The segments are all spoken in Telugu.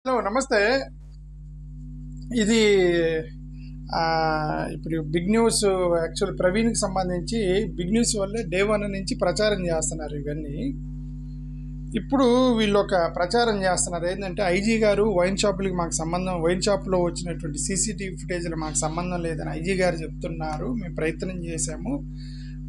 హలో నమస్తే. ఇది ఇప్పుడు బిగ్ న్యూస్ యాక్చువల్ ప్రవీణ్కి సంబంధించి బిగ్ న్యూస్ వల్లే డే వన్ నుంచి ప్రచారం చేస్తున్నారు ఇవన్నీ. ఇప్పుడు వీళ్ళు ఒక ప్రచారం చేస్తున్నారు ఏంటంటే ఐజీ గారు వైన్ షాపులకి మాకు సంబంధం, వైన్ షాప్లో వచ్చినటువంటి సీసీటీవీ ఫుటేజ్లు మాకు సంబంధం లేదని ఐజీ గారు చెప్తున్నారు. మేము ప్రయత్నం చేశాము,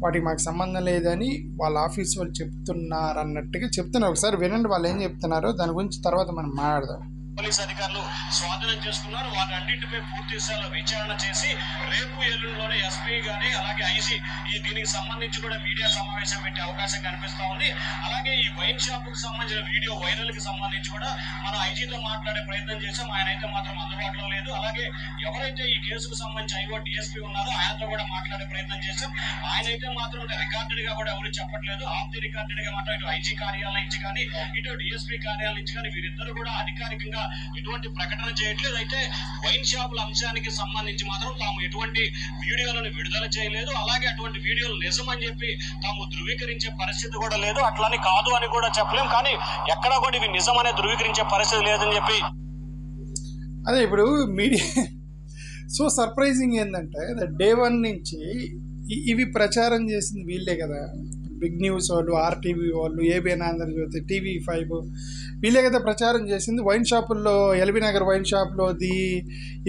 వాటికి మాకు సంబంధం లేదని వాళ్ళ ఆఫీస్ వాళ్ళు చెప్తున్నారు అన్నట్టుగా చెప్తున్నారు. ఒకసారి వినండి వాళ్ళు ఏం చెప్తున్నారో, దాని గురించి తర్వాత మనం మాట్లాడదాం. పోలీస్ అధికారులు స్వాధీనం చేసుకున్నారు. వాటి అన్నింటిపై పూర్తి స్థాయిలో విచారణ చేసి రేపు ఎల్లుండిలోనే ఎస్పీ గానీ అలాగే ఐజీ దీనికి సంబంధించి కూడా మీడియా సమావేశం పెట్టే అవకాశం కనిపిస్తా ఉంది. అలాగే ఈ వైన్ షాప్ కు సంబంధించిన వీడియో వైరల్ కి సంబంధించి కూడా మనం ఐజీతో మాట్లాడే ప్రయత్నం చేసాం. ఆయన అయితే మాత్రం అందుబాటులో లేదు. అలాగే ఎవరైతే ఈ కేసుకు సంబంధించి ఐఓ డిఎస్పీ ఉన్నారో ఆయనతో కూడా మాట్లాడే ప్రయత్నం చేశాం. ఆయన అయితే మాత్రం రికార్డెడ్ గా కూడా ఎవరు చెప్పట్లేదు. ఆఫ్ ది రికార్డెడ్ గా మాత్రం ఇటు ఐజీ కార్యాలయం నుంచి కానీ ఇటు డిఎస్పీ కార్యాలయం నుంచి కానీ వీరిద్దరు కూడా అధికారికంగా ఎటువంటి ప్రకటన చేయట్లేదు. అయితే వైన్ షాపుల అంశానికి సంబంధించి మాత్రం తాము ఎటువంటి వీడియోలను విడుదల చేయలేదు. అలాగే అటువంటి వీడియోలు నిజమని చెప్పి తాము ధృవీకరించే పరిస్థితి కూడా లేదు. అట్లని కాదు అని కూడా చెప్పలేం. కానీ ఎక్కడా కూడా ఇవి నిజమనే ధృవీకరించే పరిస్థితి లేదని చెప్పి అదే ఇప్పుడు మీడియా సో సర్ప్రైజింగ్ ఏంటంటే డే వన్ నుంచి ఇవి ప్రచారం చేసింది వీళ్ళే కదా. బిగ్ న్యూస్ వాళ్ళు, ఆర్టీవీ వాళ్ళు, ఏబిఎన్ ఆంధ్రజ్యోతి, TV5 వీళ్ళే కదా ప్రచారం చేసింది. వైన్ షాపుల్లో ఎల్బీ నగర్ వైన్ షాప్లోది,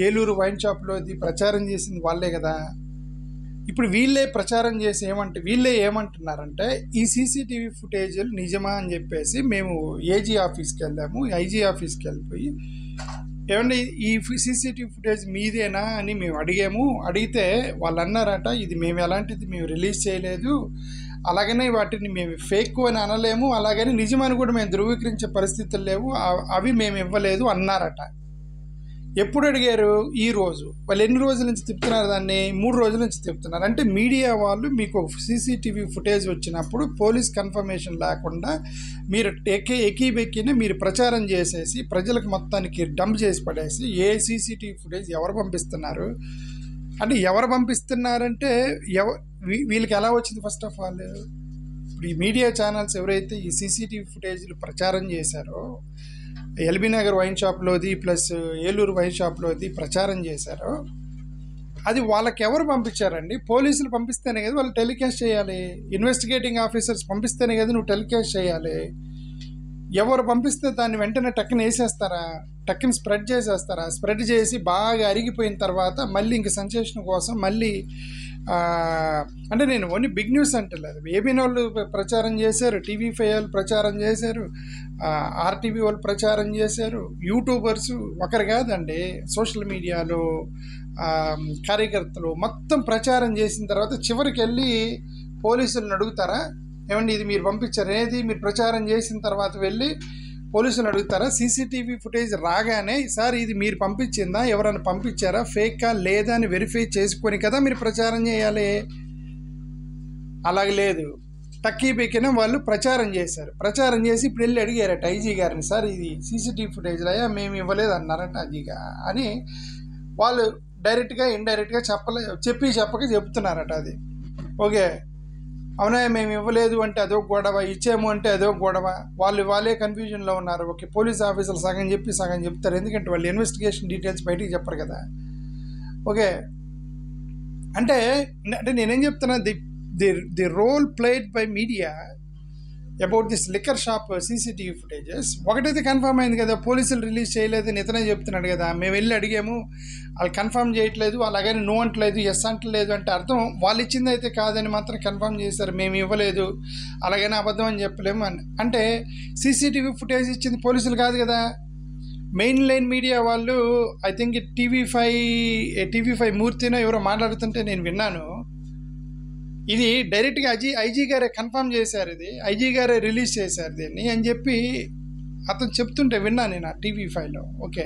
ఏలూరు వైన్ షాప్లోది ప్రచారం చేసింది వాళ్ళే కదా. ఇప్పుడు వీళ్ళే ప్రచారం చేసి వీళ్ళే ఏమంటున్నారంటే ఈ సీసీటీవీ ఫుటేజీలు నిజమా అని చెప్పేసి మేము ఏజీ ఆఫీస్కి వెళ్ళాము, ఐజీ ఆఫీస్కి వెళ్ళిపోయి ఏమంటే ఈ సీసీటీవీ ఫుటేజ్ మీదేనా అని మేము అడిగితే వాళ్ళు అన్నారట ఇది మేము ఎలాంటిది మేము రిలీజ్ చేయలేదు, అలాగనే వాటిని మేము ఫేక్ అని అనలేము, అలాగని నిజమని కూడా మేము ధృవీకరించే పరిస్థితులు లేవు, అవి మేము ఇవ్వలేదు అన్నారట. ఎప్పుడు అడిగారు? ఈ రోజు. వాళ్ళు ఎన్ని రోజుల నుంచి తిప్పుతున్నారు దాన్ని? 3 రోజుల నుంచి తిప్పుతున్నారు. అంటే మీడియా వాళ్ళు మీకు సీసీటీవీ ఫుటేజ్ వచ్చినప్పుడు పోలీస్ కన్ఫర్మేషన్ లేకుండా మీరు ఎక్కిబెక్కిన మీరు ప్రచారం చేసేసి ప్రజలకు మొత్తానికి డంప్ చేసి పడేసి ఏ సీసీటీవీ ఫుటేజ్ ఎవరు పంపిస్తున్నారు అంటే ఎవరు పంపిస్తున్నారంటే వీళ్ళకి ఎలా వచ్చింది? ఫస్ట్ ఆఫ్ ఆల్ ఇప్పుడు ఈ మీడియా ఛానల్స్ ఎవరైతే ఈ సీసీటీవీ ఫుటేజ్లు ప్రచారం చేశారో, ఎల్బీ నగర్ వైన్ షాప్లోది ప్లస్ ఏలూరు వైన్ షాప్లోది ప్రచారం చేశారో, అది వాళ్ళకి ఎవరు పంపించారండి? పోలీసులు పంపిస్తేనే కదా వాళ్ళు టెలికాస్ట్ చేయాలి. ఇన్వెస్టిగేటింగ్ ఆఫీసర్స్ పంపిస్తేనే కదా నువ్వు టెలికాస్ట్ చేయాలి. ఎవరు పంపిస్తే దాన్ని వెంటనే టక్కున వేసేస్తారా? టక్కుని స్ప్రెడ్ చేసేస్తారా? స్ప్రెడ్ చేసి బాగా అరిగిపోయిన తర్వాత మళ్ళీ ఇంక సెన్సేషన్ కోసం మళ్ళీ అంటే నేను ఓన్లీ బిగ్ న్యూస్ అంటలేదు, ఏబిఎన్ వాళ్ళు ప్రచారం చేశారు, TV5 వాళ్ళు ప్రచారం చేశారు, ఆర్టీవీ వాళ్ళు ప్రచారం చేశారు, యూట్యూబర్స్ ఒకరు కాదండి, సోషల్ మీడియాలో కార్యకర్తలు మొత్తం ప్రచారం చేసిన తర్వాత చివరికి వెళ్ళి పోలీసులను అడుగుతారా ఏమండి ఇది మీరు పంపించారు ఏది మీరు ప్రచారం చేసిన తర్వాత వెళ్ళి పోలీసులు అడుగుతారా? సీసీటీవీ ఫుటేజ్ రాగానే సార్ ఇది మీరు పంపించిందా, ఎవరైనా పంపించారా, ఫేకా లేదా అని వెరిఫై చేసుకొని కదా మీరు ప్రచారం చేయాలి. అలాగే లేదు, టక్కీ బెక్కిన వాళ్ళు ప్రచారం చేశారు. ప్రచారం చేసి ఇప్పుడు వెళ్ళి అడిగారట ఐజీ గారిని, సార్ ఇది సీసీటీవీ ఫుటేజ్లో మేము ఇవ్వలేదు అన్నారట ఐజీగా అని. వాళ్ళు డైరెక్ట్గా ఇండైరెక్ట్గా చెప్పక చెప్తున్నారట. అది ఓకే అవునా మేము ఇవ్వలేదు అంటే అదొక గొడవ, ఇచ్చాము అంటే అదొక గొడవ. వాళ్ళే కన్ఫ్యూజన్లో ఉన్నారు. ఓకే పోలీస్ ఆఫీసర్లు సగం చెప్తారు, ఎందుకంటే వాళ్ళు ఇన్వెస్టిగేషన్ డీటెయిల్స్ బయటికి చెప్పరు కదా. ఓకే అంటే నేనేం చెప్తున్నా, the role played by media about this liquor shop CCTV footages ఒకటైతే కన్ఫర్మ్ అయింది కదా, పోలీసులు రిలీజ్ చేయలేదని ఇతనే చెప్తున్నాడు కదా. మేము వెళ్ళి అడిగాము, వాళ్ళు కన్ఫర్మ్ చేయట్లేదు, అలాగని నో అంటలేదు, ఎస్ అంటలేదు అంటే అర్థం వాళ్ళు ఇచ్చింది అయితే కాదని మాత్రం కన్ఫర్మ్ చేశారు, మేము ఇవ్వలేదు అలాగని అబద్ధం అని చెప్పలేము అని. అంటే సీసీటీవీ ఫుటేజ్ ఇచ్చింది పోలీసులు కాదు కదా, మెయిన్ లైన్ మీడియా వాళ్ళు. ఐ థింక్ TV5 మూర్తినో ఎవరో మాట్లాడుతుంటే నేను విన్నాను, ఇది డైరెక్ట్గా ఐజీ గారే కన్ఫర్మ్ చేశారు, ఇది ఐజీ గారే రిలీజ్ చేశారు దీన్ని అని చెప్పి అతను చెప్తుంటే విన్నాను నేను TV5లో. ఓకే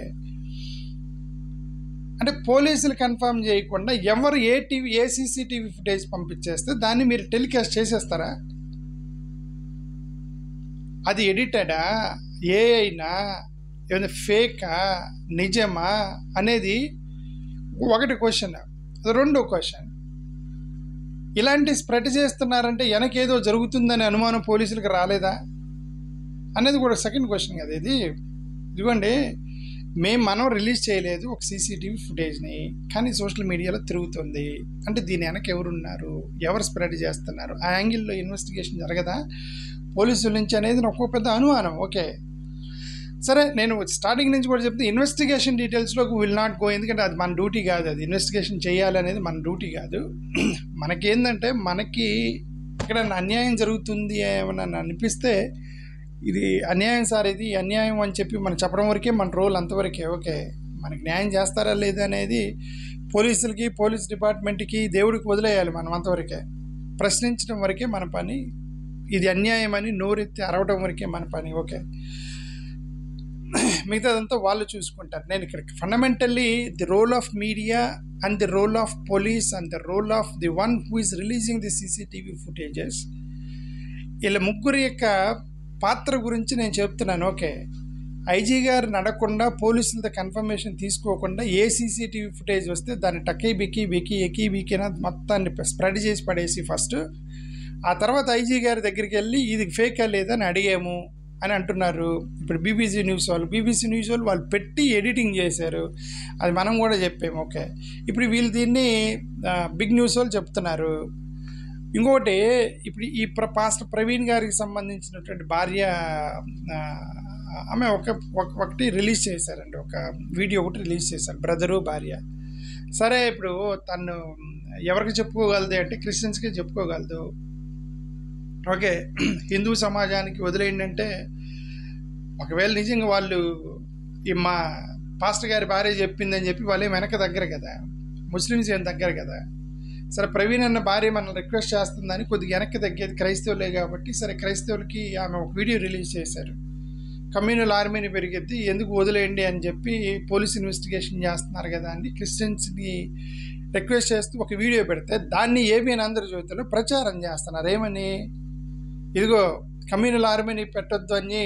అంటే పోలీసులు కన్ఫర్మ్ చేయకుండా ఎవరు ఏ సీసీటీవీ ఫుటేజ్ పంపించేస్తే దాన్ని మీరు టెలికాస్ట్ చేసేస్తారా? అది ఎడిటెడా, ఏఐనా, ఏమైనా ఫేకా, నిజమా అనేది ఒకటి క్వశ్చన్. రెండో క్వశ్చన్, ఇలాంటి స్ప్రెడ్ చేస్తున్నారంటే వెనకేదో జరుగుతుందనే అనుమానం పోలీసులకు రాలేదా అనేది కూడా సెకండ్ క్వశ్చన్ కదా. ఇదిగోండి మనం రిలీజ్ చేయలేదు ఒక సీసీటీవీ ఫుటేజ్ని, కానీ సోషల్ మీడియాలో తిరుగుతుంది అంటే దీని వెనక ఎవరున్నారు, ఎవరు స్ప్రెడ్ చేస్తున్నారు, ఆ యాంగిల్లో ఇన్వెస్టిగేషన్ జరగదా పోలీసుల నుంచి అనేది ఒక పెద్ద అనుమానం. ఓకే సరే, నేను స్టార్టింగ్ నుంచి కూడా చెప్తే ఇన్వెస్టిగేషన్ డీటెయిల్స్లోకి విల్ నాట్ గో, ఎందుకంటే అది మన డ్యూటీ కాదు, అది ఇన్వెస్టిగేషన్ చేయాలనేది మన డ్యూటీ కాదు. మనకేందంటే మనకి ఇక్కడ అన్యాయం జరుగుతుంది ఏమన్నా అనిపిస్తే ఇది అన్యాయం సార్, ఇది అన్యాయం అని చెప్పి మనం చెప్పడం వరకే మన రోల్, అంతవరకే. ఓకే, మనకి న్యాయం చేస్తారా లేదా అనేది పోలీసులకి, పోలీస్ డిపార్ట్మెంట్కి, దేవుడికి వదిలేయాలి మనం, అంతవరకే. ప్రశ్నించడం వరకే మన పని, ఇది అన్యాయం అని నోరెత్తి అరవడం వరకే మన పని. ఓకే, మిగతాదంతా వాళ్ళు చూసుకుంటారు. నేను ఇక్కడ fundamentally the role of media and the role of police and the role of the one who is releasing the CCTV footages, వీళ్ళ ముగ్గురు యొక్క పాత్ర గురించి నేను చెప్తున్నాను. ఓకే, ఐజీ గారు నడకుండా, పోలీసులతో కన్ఫర్మేషన్ తీసుకోకుండా ఏ సీసీటీవీ ఫుటేజ్ వస్తే దాన్ని టక్కీ బిక్కి ఎక్కి బీకినా మొత్తాన్ని స్ప్రెడ్ చేసి పడేసి ఫస్ట్, ఆ తర్వాత ఐజీ గారి దగ్గరికి వెళ్ళి ఇది ఫేకా లేదని అడిగాము అని అంటున్నారు. ఇప్పుడు బీబీసీ న్యూస్ వాళ్ళు పెట్టి ఎడిటింగ్ చేశారు, అది మనం కూడా చెప్పాము. ఓకే, ఇప్పుడు వీళ్ళు దీన్ని బిగ్ న్యూస్ వాళ్ళు చెప్తున్నారు. ఇంకొకటి, ఇప్పుడు ఈ పాస్టర్ ప్రవీణ్ గారికి సంబంధించినటువంటి భార్య ఆమె ఒకటి రిలీజ్ చేశారండి, ఒక వీడియో ఒకటి రిలీజ్ చేశారు, బ్రదరు భార్య. సరే, ఇప్పుడు తను ఎవరికి చెప్పుకోగలదు అంటే క్రిస్టియన్స్కి చెప్పుకోగలదు. ఓకే, హిందూ సమాజానికి వదిలేయండి అంటే, ఒకవేళ నిజంగా వాళ్ళు ఈ మా పాస్టర్ గారి భార్య చెప్పిందని చెప్పి వాళ్ళు వెనక దగ్గర కదా, ముస్లిమ్స్ ఏం దగ్గర కదా. సరే, ప్రవీణ్ అన్న భార్య మనం రిక్వెస్ట్ చేస్తుందని కొద్దిగా వెనక్కి తగ్గేది క్రైస్తవులే కాబట్టి, సరే క్రైస్తవులకి ఆమె ఒక వీడియో రిలీజ్ చేశారు, కమ్యూనల్ ఆర్మీని పెరిగెత్తి ఎందుకు వదిలేయండి అని చెప్పి పోలీస్ ఇన్వెస్టిగేషన్ చేస్తున్నారు కదా అని క్రిస్టియన్స్ని రిక్వెస్ట్ చేస్తూ ఒక వీడియో పెడితే దాన్ని ఏబిఎన్ ఆంధ్రజ్యోతిలో ప్రచారం చేస్తున్నారు. ఏమని, ఇదిగో కమ్యూనల్ ఆర్మీని పెట్టొద్దు అని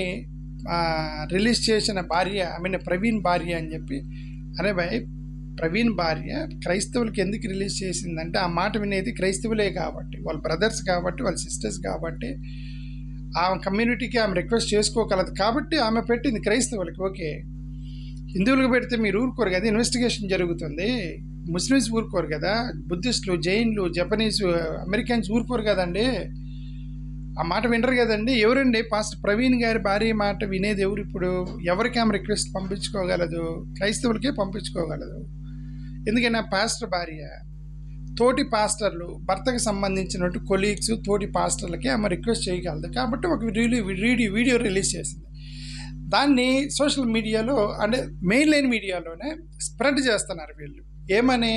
రిలీజ్ చేసిన భార్య, ప్రవీణ్ భార్య అని చెప్పి. అరే భయ్, ప్రవీణ్ భార్య క్రైస్తవులకి ఎందుకు రిలీజ్ చేసిందంటే ఆ మాట వినేది క్రైస్తవులే కాబట్టి, వాళ్ళ బ్రదర్స్ కాబట్టి, వాళ్ళ సిస్టర్స్ కాబట్టి, ఆమె కమ్యూనిటీకి ఆమె రిక్వెస్ట్ చేసుకోగలదు కాబట్టి ఆమె పెట్టింది క్రైస్తవులకి. ఓకే, హిందువులకు పెడితే మీరు ఊరుకోరు కదా, ఇన్వెస్టిగేషన్ జరుగుతుంది. ముస్లిమ్స్ ఊరుకోరు కదా, బుద్ధిస్టులు, జైన్లు, జపనీస్, అమెరికన్స్ ఊరుకోరు కదండి, ఆ మాట వినరు కదండి. ఎవరండి పాస్టర్ ప్రవీణ్ గారి భార్య మాట వినేది ఎవరు? ఇప్పుడు ఎవరికి ఆమె రిక్వెస్ట్ పంపించుకోగలదు? క్రైస్తవులకే పంపించుకోగలదు. ఎందుకంటే ఆ పాస్టర్ భార్య తోటి పాస్టర్లు, భర్తకు సంబంధించినట్టు కొలీగ్స్, తోటి పాస్టర్లకి ఆమె రిక్వెస్ట్ చేయగలదు కాబట్టి ఒక వీడియో రిలీజ్ చేసింది. దాన్ని సోషల్ మీడియాలో అంటే మెయిన్ లైన్ మీడియాలోనే స్ప్రెడ్ చేస్తున్నారు వీళ్ళు. ఏమని,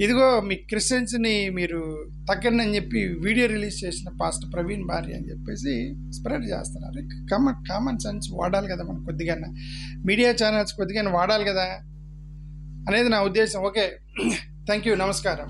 ఇదిగో మీ క్రిస్టియన్స్ని మీరు తగ్గండి అని చెప్పి వీడియో రిలీజ్ చేసిన పాస్టర్ ప్రవీణ్ భార్య అని చెప్పేసి స్ప్రెడ్ చేస్తున్నారు. కామన్ సెన్స్ వాడాలి కదా మనం, కొద్దిగా మీడియా ఛానల్స్ కొద్దిగా వాడాలి కదా అనేది నా ఉద్దేశం. ఓకే, థ్యాంక్ యూ, నమస్కారం.